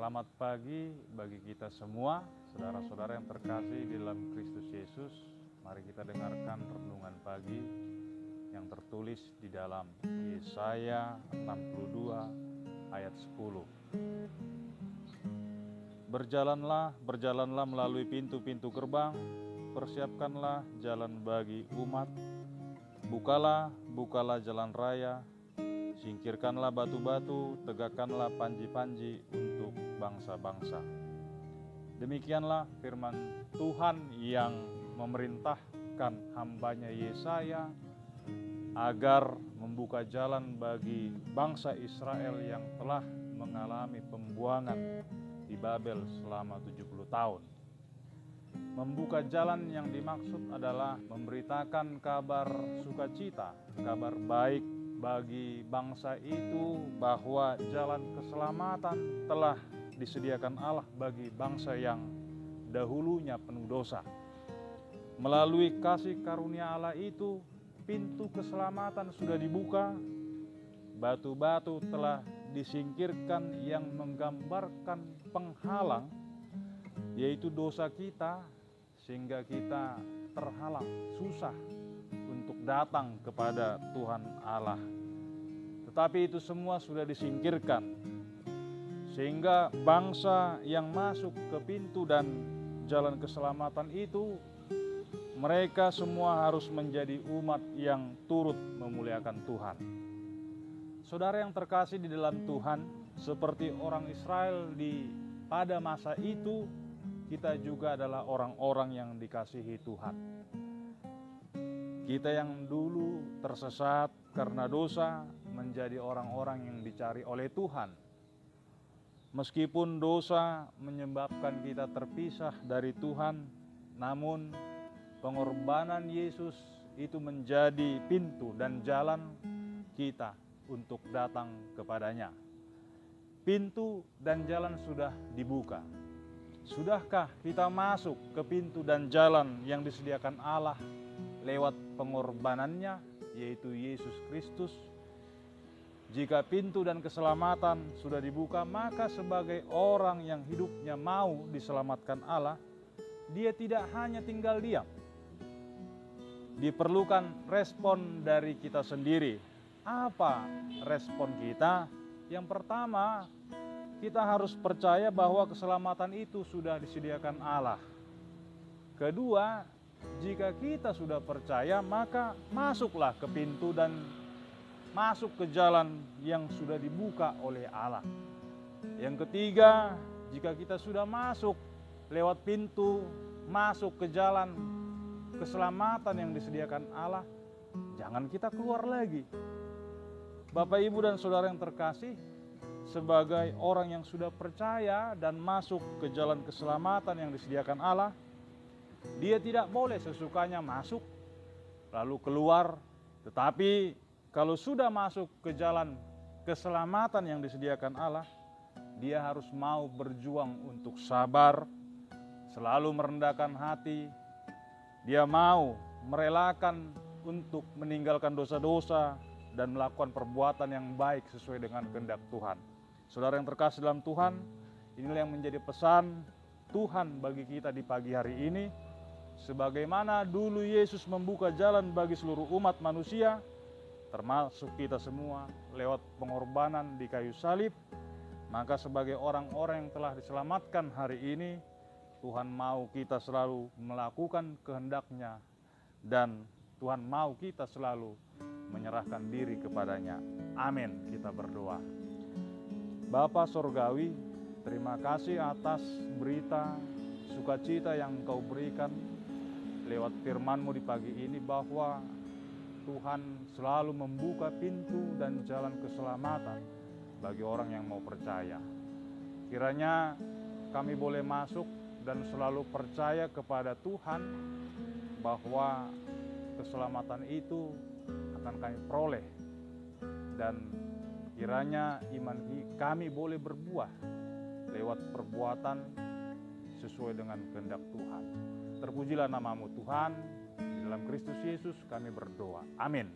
Selamat pagi bagi kita semua, saudara-saudara yang terkasih di dalam Kristus Yesus. Mari kita dengarkan renungan pagi yang tertulis di dalam Yesaya 62 ayat 10. Berjalanlah, berjalanlah melalui pintu-pintu gerbang, persiapkanlah jalan bagi umat, bukalah, bukalah jalan raya, singkirkanlah batu-batu, tegakkanlah panji-panji untuk bangsa-bangsa. Demikianlah firman Tuhan yang memerintahkan hambanya Yesaya agar membuka jalan bagi bangsa Israel yang telah mengalami pembuangan di Babel selama 70 tahun. Membuka jalan yang dimaksud adalah memberitakan kabar sukacita, kabar baik bagi bangsa itu bahwa jalan keselamatan telah disediakan Allah bagi bangsa yang dahulunya penuh dosa. Melalui kasih karunia Allah itu, pintu keselamatan sudah dibuka, batu-batu telah disingkirkan yang menggambarkan penghalang, yaitu dosa kita, sehingga kita terhalang, susah untuk datang kepada Tuhan Allah. Tetapi itu semua sudah disingkirkan, sehingga bangsa yang masuk ke pintu dan jalan keselamatan itu, mereka semua harus menjadi umat yang turut memuliakan Tuhan. Saudara yang terkasih di dalam Tuhan, seperti orang Israel pada masa itu, kita juga adalah orang-orang yang dikasihi Tuhan. Kita yang dulu tersesat karena dosa menjadi orang-orang yang dicari oleh Tuhan. Meskipun dosa menyebabkan kita terpisah dari Tuhan, namun pengorbanan Yesus itu menjadi pintu dan jalan kita untuk datang kepadanya. Pintu dan jalan sudah dibuka. Sudahkah kita masuk ke pintu dan jalan yang disediakan Allah lewat pengorbanannya, yaitu Yesus Kristus? Jika pintu dan keselamatan sudah dibuka, maka sebagai orang yang hidupnya mau diselamatkan Allah, dia tidak hanya tinggal diam. Diperlukan respon dari kita sendiri. Apa respon kita? Yang pertama, kita harus percaya bahwa keselamatan itu sudah disediakan Allah. Kedua, jika kita sudah percaya, maka masuklah ke pintu dan masuk ke jalan yang sudah dibuka oleh Allah. Yang ketiga, jika kita sudah masuk lewat pintu, masuk ke jalan keselamatan yang disediakan Allah, jangan kita keluar lagi. Bapak, Ibu, dan Saudara yang terkasih, sebagai orang yang sudah percaya dan masuk ke jalan keselamatan yang disediakan Allah, dia tidak boleh sesukanya masuk lalu keluar. Tetapi kalau sudah masuk ke jalan keselamatan yang disediakan Allah, dia harus mau berjuang untuk sabar, selalu merendahkan hati. Dia mau merelakan untuk meninggalkan dosa-dosa dan melakukan perbuatan yang baik sesuai dengan kehendak Tuhan. Saudara yang terkasih dalam Tuhan, inilah yang menjadi pesan Tuhan bagi kita di pagi hari ini. Sebagaimana dulu Yesus membuka jalan bagi seluruh umat manusia, termasuk kita semua lewat pengorbanan di kayu salib, maka sebagai orang-orang yang telah diselamatkan hari ini, Tuhan mau kita selalu melakukan kehendak-Nya, dan Tuhan mau kita selalu menyerahkan diri kepadanya. Amin. Kita berdoa. Bapa Sorgawi, terima kasih atas berita sukacita yang Engkau berikan lewat firman-Mu di pagi ini, bahwa Tuhan selalu membuka pintu dan jalan keselamatan bagi orang yang mau percaya. Kiranya kami boleh masuk dan selalu percaya kepada Tuhan bahwa keselamatan itu akan kami peroleh, dan kiranya iman kami boleh berbuah lewat perbuatan sesuai dengan kehendak Tuhan. Terpujilah nama-Mu Tuhan. Di dalam Kristus Yesus kami berdoa. Amin.